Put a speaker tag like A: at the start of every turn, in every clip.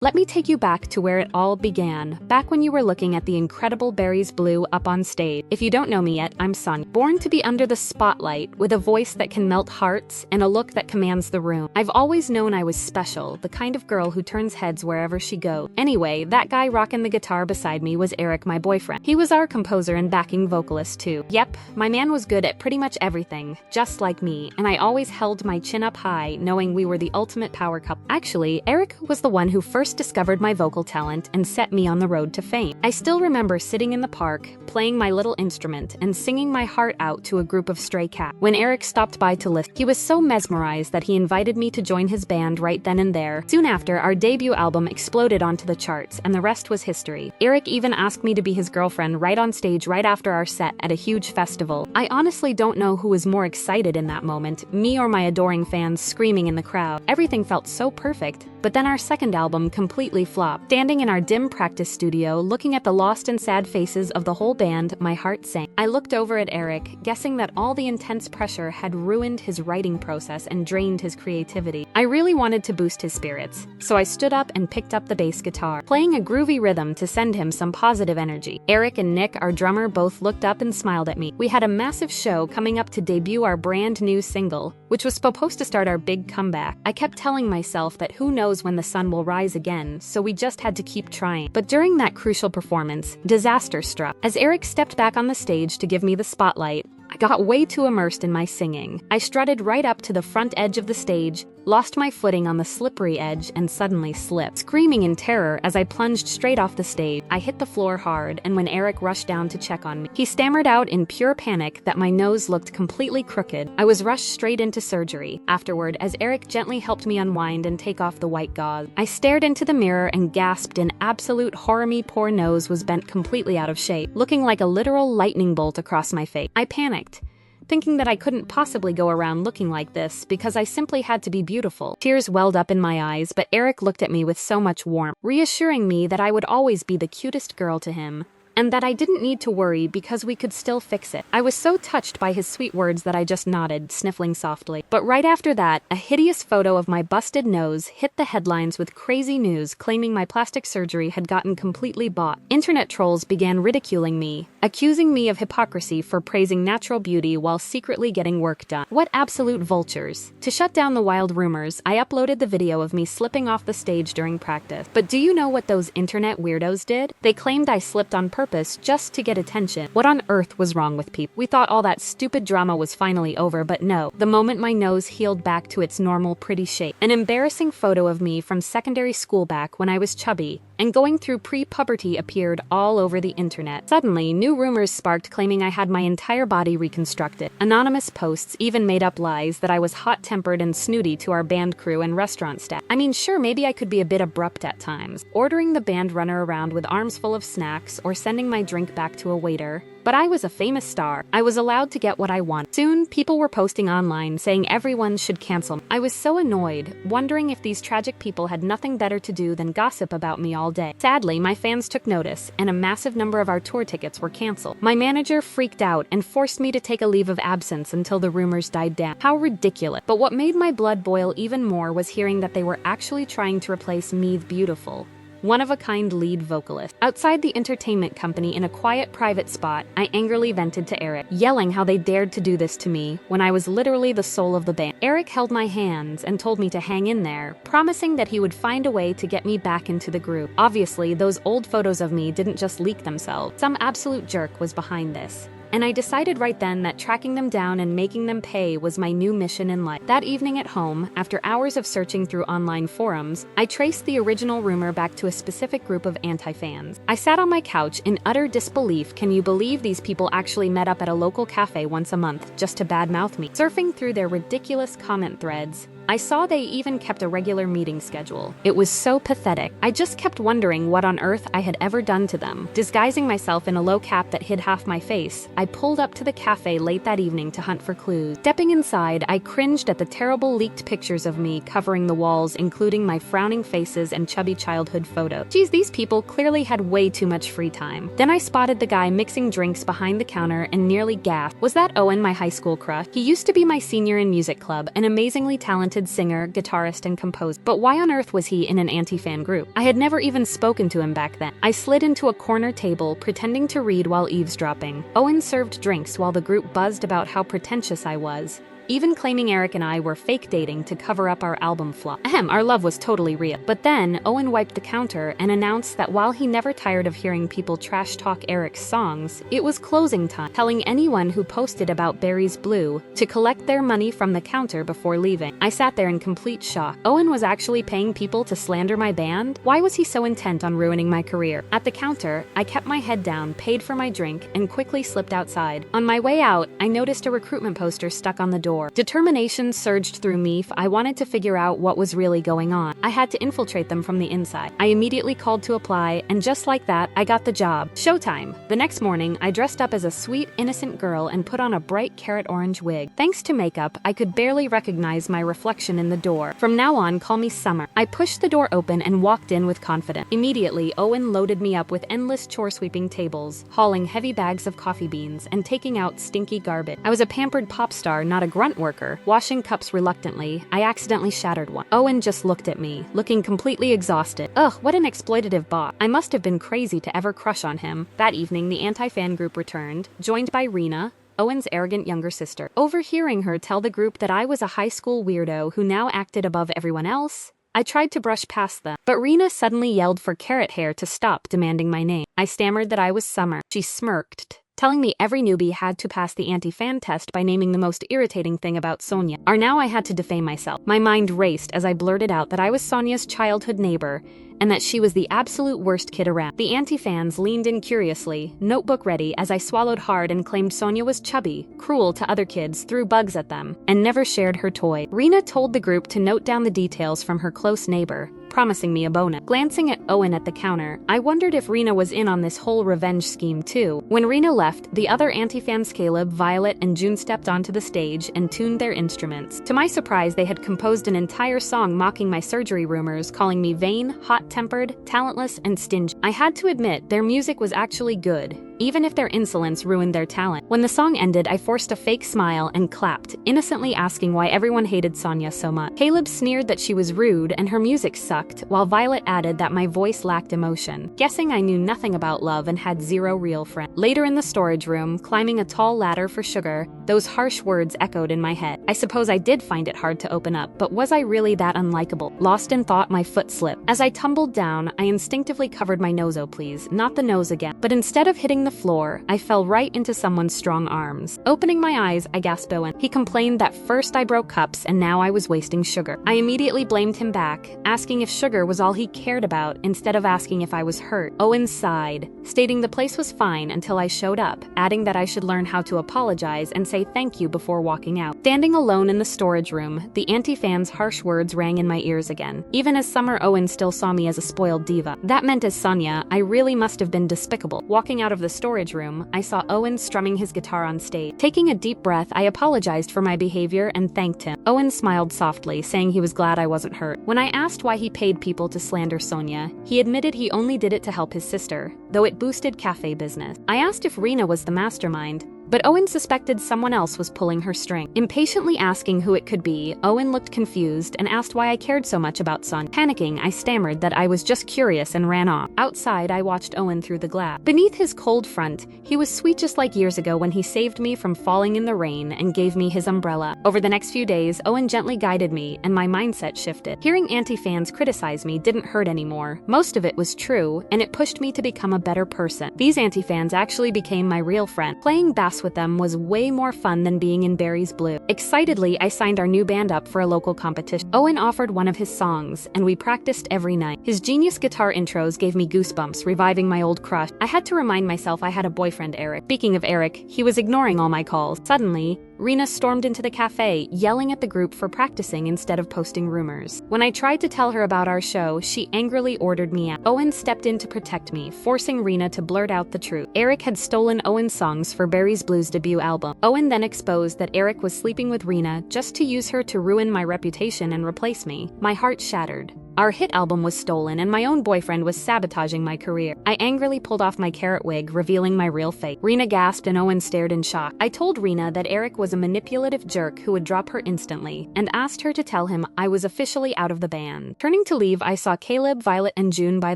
A: Let me take you back to where it all began, back when you were looking at the incredible Berries Blue up on stage. If you don't know me yet, I'm Sonia, born to be under the spotlight, with a voice that can melt hearts and a look that commands the room. I've always known I was special, the kind of girl who turns heads wherever she goes. Anyway, that guy rocking the guitar beside me was Eric, my boyfriend. He was our composer and backing vocalist too. Yep, my man was good at pretty much everything, just like me, and I always held my chin up high, knowing we were the ultimate power couple. Actually, Eric was the one who first discovered my vocal talent and set me on the road to fame. I still remember sitting in the park, playing my little instrument and singing my heart out to a group of stray cats. When Eric stopped by to listen, he was so mesmerized that he invited me to join his band right then and there. Soon after, our debut album exploded onto the charts, and the rest was history. Eric even asked me to be his girlfriend right on stage right after our set at a huge festival. I honestly don't know who was more excited in that moment, me or my adoring fans screaming in the crowd. Everything felt so perfect. But then our second album completely flopped. Standing in our dim practice studio, looking at the lost and sad faces of the whole band, my heart sank. I looked over at Eric, guessing that all the intense pressure had ruined his writing process and drained his creativity. I really wanted to boost his spirits, so I stood up and picked up the bass guitar, playing a groovy rhythm to send him some positive energy. Eric and Nick, our drummer, both looked up and smiled at me. We had a massive show coming up to debut our brand new single, which was supposed to start our big comeback. I kept telling myself that who knows when the sun will rise again, so we just had to keep trying. But during that crucial performance, disaster struck. As Eric stepped back on the stage to give me the spotlight, I got way too immersed in my singing. I strutted right up to the front edge of the stage, lost my footing on the slippery edge, and suddenly slipped. Screaming in terror as I plunged straight off the stage, I hit the floor hard, and when Eric rushed down to check on me, he stammered out in pure panic that my nose looked completely crooked. I was rushed straight into surgery. Afterward, as Eric gently helped me unwind and take off the white gauze, I stared into the mirror and gasped in absolute horror. My poor nose was bent completely out of shape, looking like a literal lightning bolt across my face. I panicked, thinking that I couldn't possibly go around looking like this because I simply had to be beautiful. Tears welled up in my eyes, but Eric looked at me with so much warmth, reassuring me that I would always be the cutest girl to him, and that I didn't need to worry because we could still fix it. I was so touched by his sweet words that I just nodded, sniffling softly. But right after that, a hideous photo of my busted nose hit the headlines with crazy news claiming my plastic surgery had gotten completely bought. Internet trolls began ridiculing me, accusing me of hypocrisy for praising natural beauty while secretly getting work done. What absolute vultures. To shut down the wild rumors, I uploaded the video of me slipping off the stage during practice. But do you know what those internet weirdos did? They claimed I slipped on purpose just to get attention. What on earth was wrong with people? We thought all that stupid drama was finally over, but no. The moment my nose healed back to its normal pretty shape, an embarrassing photo of me from secondary school back when I was chubby and going through pre-puberty appeared all over the internet. Suddenly, new rumors sparked claiming I had my entire body reconstructed. Anonymous posts even made up lies that I was hot-tempered and snooty to our band crew and restaurant staff. I mean, sure, maybe I could be a bit abrupt at times, ordering the band runner around with arms full of snacks or sending my drink back to a waiter. But I was a famous star. I was allowed to get what I wanted. Soon, people were posting online saying everyone should cancel me. I was so annoyed, wondering if these tragic people had nothing better to do than gossip about me all day. Sadly, my fans took notice, and a massive number of our tour tickets were canceled. My manager freaked out and forced me to take a leave of absence until the rumors died down. How ridiculous. But what made my blood boil even more was hearing that they were actually trying to replace me, the beautiful, one-of-a-kind lead vocalist. Outside the entertainment company in a quiet private spot, I angrily vented to Eric, yelling how they dared to do this to me when I was literally the soul of the band. Eric held my hands and told me to hang in there, promising that he would find a way to get me back into the group. Obviously, those old photos of me didn't just leak themselves. Some absolute jerk was behind this. And I decided right then that tracking them down and making them pay was my new mission in life. That evening at home, after hours of searching through online forums, I traced the original rumor back to a specific group of anti-fans. I sat on my couch in utter disbelief. Can you believe these people actually met up at a local cafe once a month just to badmouth me? Surfing through their ridiculous comment threads, I saw they even kept a regular meeting schedule. It was so pathetic. I just kept wondering what on earth I had ever done to them. Disguising myself in a low cap that hid half my face, I pulled up to the cafe late that evening to hunt for clues. Stepping inside, I cringed at the terrible leaked pictures of me covering the walls, including my frowning faces and chubby childhood photos. Geez, these people clearly had way too much free time. Then I spotted the guy mixing drinks behind the counter and nearly gasped. Was that Owen, my high school crush? He used to be my senior in music club, an amazingly talented talented singer, guitarist, and composer. But why on earth was he in an anti-fan group? I had never even spoken to him back then. I slid into a corner table, pretending to read while eavesdropping. Owen served drinks while the group buzzed about how pretentious I was, even claiming Eric and I were fake dating to cover up our album flop. Our love was totally real. But then, Owen wiped the counter and announced that while he never tired of hearing people trash talk Eric's songs, it was closing time, telling anyone who posted about Berry's Blue to collect their money from the counter before leaving. I sat there in complete shock. Owen was actually paying people to slander my band? Why was he so intent on ruining my career? At the counter, I kept my head down, paid for my drink, and quickly slipped outside. On my way out, I noticed a recruitment poster stuck on the door. Determination surged through me. I wanted to figure out what was really going on. I had to infiltrate them from the inside. I immediately called to apply, and just like that, I got the job. Showtime. The next morning, I dressed up as a sweet, innocent girl and put on a bright carrot orange wig. Thanks to makeup, I could barely recognize my reflection in the door. From now on, call me Summer. I pushed the door open and walked in with confidence. Immediately, Owen loaded me up with endless chore-sweeping tables, hauling heavy bags of coffee beans, and taking out stinky garbage. I was a pampered pop star, not a grunt worker. Washing cups reluctantly, I accidentally shattered one. Owen just looked at me, looking completely exhausted. Ugh, what an exploitative boss. I must have been crazy to ever crush on him. That evening, the anti-fan group returned, joined by Rena, Owen's arrogant younger sister. Overhearing her tell the group that I was a high school weirdo who now acted above everyone else, I tried to brush past them, but Rena suddenly yelled for Carrot Hair to stop demanding my name. I stammered that I was Summer. She smirked, telling me every newbie had to pass the anti-fan test by naming the most irritating thing about Sonia. Now I had to defame myself. My mind raced as I blurted out that I was Sonia's childhood neighbor, and that she was the absolute worst kid around. The anti-fans leaned in curiously, notebook ready, as I swallowed hard and claimed Sonia was chubby, cruel to other kids, threw bugs at them, and never shared her toy. Rena told the group to note down the details from her close neighbor, promising me a bonus. Glancing at Owen at the counter, I wondered if Rena was in on this whole revenge scheme too. When Rena left, the other anti-fans Caleb, Violet, and June stepped onto the stage and tuned their instruments. To my surprise, they had composed an entire song mocking my surgery rumors, calling me vain, hot-tempered, talentless, and stingy. I had to admit, their music was actually good, even if their insolence ruined their talent. When the song ended, I forced a fake smile and clapped, innocently asking why everyone hated Sonia so much. Caleb sneered that she was rude and her music sucked, while Violet added that my voice lacked emotion, guessing I knew nothing about love and had zero real friends. Later in the storage room, climbing a tall ladder for sugar, those harsh words echoed in my head. I suppose I did find it hard to open up, but was I really that unlikable? Lost in thought, my foot slipped. As I tumbled down, I instinctively covered my nose. Oh please, not the nose again. But instead of hitting the floor, I fell right into someone's strong arms. Opening my eyes, I gasped Owen. He complained that first I broke cups and now I was wasting sugar. I immediately blamed him back, asking if sugar was all he cared about instead of asking if I was hurt. Owen sighed, stating the place was fine until I showed up, adding that I should learn how to apologize and say thank you before walking out. Standing alone in the storage room, the anti-fans' harsh words rang in my ears again. Even as Summer, Owen still saw me as a spoiled diva. That meant as Sonia, I really must have been despicable. Walking out of the storage room, I saw Owen strumming his guitar on stage. Taking a deep breath, I apologized for my behavior and thanked him. Owen smiled softly, saying he was glad I wasn't hurt. When I asked why he paid people to slander Sonia, he admitted he only did it to help his sister, though it boosted cafe business. I asked if Rena was the mastermind, but Owen suspected someone else was pulling her string. Impatiently asking who it could be, Owen looked confused and asked why I cared so much about Sonia. Panicking, I stammered that I was just curious and ran off. Outside, I watched Owen through the glass. Beneath his cold front, he was sweet just like years ago when he saved me from falling in the rain and gave me his umbrella. Over the next few days, Owen gently guided me and my mindset shifted. Hearing anti-fans criticize me didn't hurt anymore. Most of it was true, and it pushed me to become a better person. These anti-fans actually became my real friend. Playing bass with them was way more fun than being in Berry's Blue. Excitedly, I signed our new band up for a local competition. Owen offered one of his songs, and we practiced every night. His genius guitar intros gave me goosebumps, reviving my old crush. I had to remind myself I had a boyfriend, Eric. Speaking of Eric, he was ignoring all my calls. Suddenly, Rena stormed into the cafe, yelling at the group for practicing instead of posting rumors. When I tried to tell her about our show, she angrily ordered me out. Owen stepped in to protect me, forcing Rena to blurt out the truth. Eric had stolen Owen's songs for Berry's Blue's debut album. Owen then exposed that Eric was sleeping with Rena just to use her to ruin my reputation and replace me. My heart shattered. Our hit album was stolen, and my own boyfriend was sabotaging my career. I angrily pulled off my carrot wig, revealing my real face. Rena gasped and Owen stared in shock. I told Rena that Eric was a manipulative jerk who would drop her instantly, and asked her to tell him I was officially out of the band. Turning to leave, I saw Caleb, Violet, and June by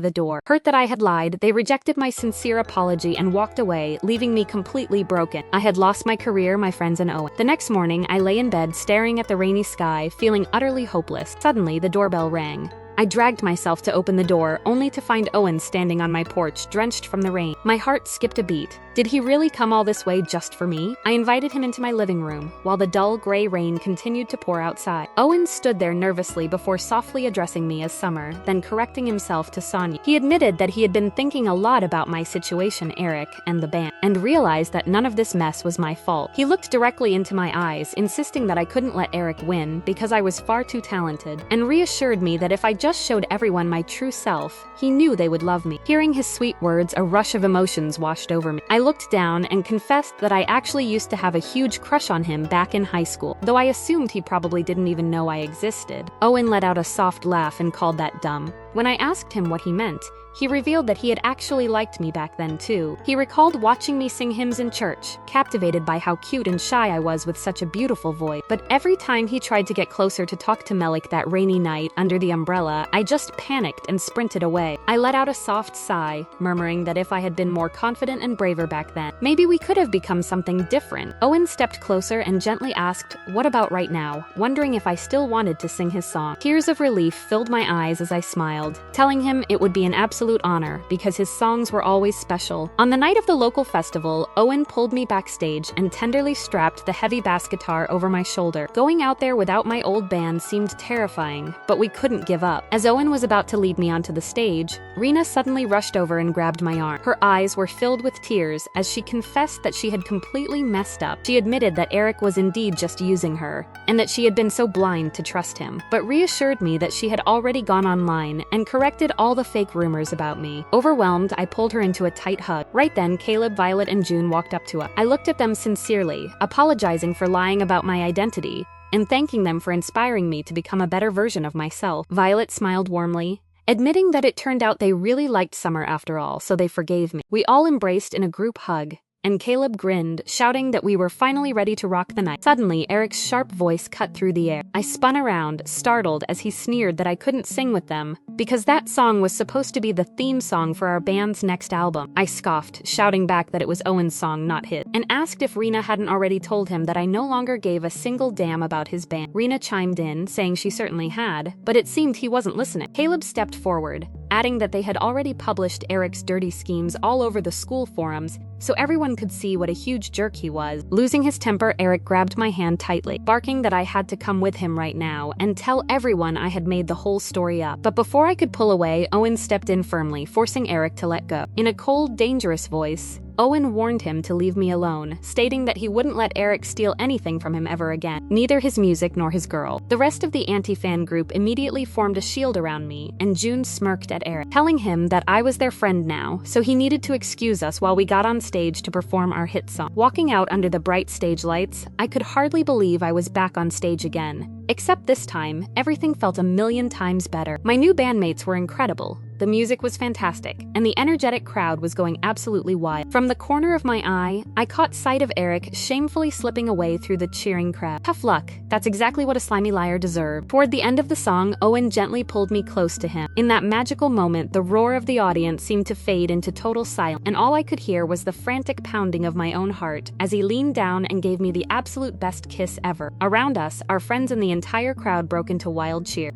A: the door. Hurt that I had lied, they rejected my sincere apology and walked away, leaving me completely broken. I had lost my career, my friends, and Owen. The next morning, I lay in bed staring at the rainy sky, feeling utterly hopeless. Suddenly, the doorbell rang. I dragged myself to open the door, only to find Owen standing on my porch, drenched from the rain. My heart skipped a beat. Did he really come all this way just for me? I invited him into my living room, while the dull gray rain continued to pour outside. Owen stood there nervously before softly addressing me as Summer, then correcting himself to Sonia. He admitted that he had been thinking a lot about my situation, Eric, and the band, and realized that none of this mess was my fault. He looked directly into my eyes, insisting that I couldn't let Eric win because I was far too talented, and reassured me that if I just showed everyone my true self, he knew they would love me. Hearing his sweet words, a rush of emotions washed over me. I looked down and confessed that I actually used to have a huge crush on him back in high school, though I assumed he probably didn't even know I existed. Owen let out a soft laugh and called that dumb. When I asked him what he meant, he revealed that he had actually liked me back then too. He recalled watching me sing hymns in church, captivated by how cute and shy I was with such a beautiful voice. But every time he tried to get closer to talk to Melik that rainy night under the umbrella, I just panicked and sprinted away. I let out a soft sigh, murmuring that if I had been more confident and braver back then, maybe we could have become something different. Owen stepped closer and gently asked, "What about right now?" wondering if I still wanted to sing his song. Tears of relief filled my eyes as I smiled, telling him it would be an absolute honor because his songs were always special. On the night of the local festival, Owen pulled me backstage and tenderly strapped the heavy bass guitar over my shoulder. Going out there without my old band seemed terrifying, but we couldn't give up. As Owen was about to lead me onto the stage, Rena suddenly rushed over and grabbed my arm. Her eyes were filled with tears as she confessed that she had completely messed up. She admitted that Eric was indeed just using her, and that she had been so blind to trust him, but reassured me that she had already gone online and corrected all the fake rumors about me. Overwhelmed, I pulled her into a tight hug. Right then, Caleb, Violet, and June walked up to us. I looked at them sincerely, apologizing for lying about my identity, and thanking them for inspiring me to become a better version of myself. Violet smiled warmly, admitting that it turned out they really liked Summer after all, so they forgave me. We all embraced in a group hug, and Caleb grinned, shouting that we were finally ready to rock the night. Suddenly, Eric's sharp voice cut through the air. I spun around, startled, as he sneered that I couldn't sing with them, because that song was supposed to be the theme song for our band's next album. I scoffed, shouting back that it was Owen's song, not his, and asked if Rena hadn't already told him that I no longer gave a single damn about his band. Rena chimed in, saying she certainly had, but it seemed he wasn't listening. Caleb stepped forward, adding that they had already published Eric's dirty schemes all over the school forums, so everyone could see what a huge jerk he was. Losing his temper, Eric grabbed my hand tightly, barking that I had to come with him right now and tell everyone I had made the whole story up. But before I could pull away, Owen stepped in firmly, forcing Eric to let go. In a cold, dangerous voice, Owen warned him to leave me alone, stating that he wouldn't let Eric steal anything from him ever again, neither his music nor his girl. The rest of the anti-fan group immediately formed a shield around me, and June smirked at Eric, telling him that I was their friend now, so he needed to excuse us while we got on stage to perform our hit song. Walking out under the bright stage lights, I could hardly believe I was back on stage again. Except this time, everything felt a million times better. My new bandmates were incredible. The music was fantastic, and the energetic crowd was going absolutely wild. From the corner of my eye, I caught sight of Eric shamefully slipping away through the cheering crowd. Tough luck. That's exactly what a slimy liar deserved. Toward the end of the song, Owen gently pulled me close to him. In that magical moment, the roar of the audience seemed to fade into total silence, and all I could hear was the frantic pounding of my own heart as he leaned down and gave me the absolute best kiss ever. Around us, our friends and the entire crowd broke into wild cheer.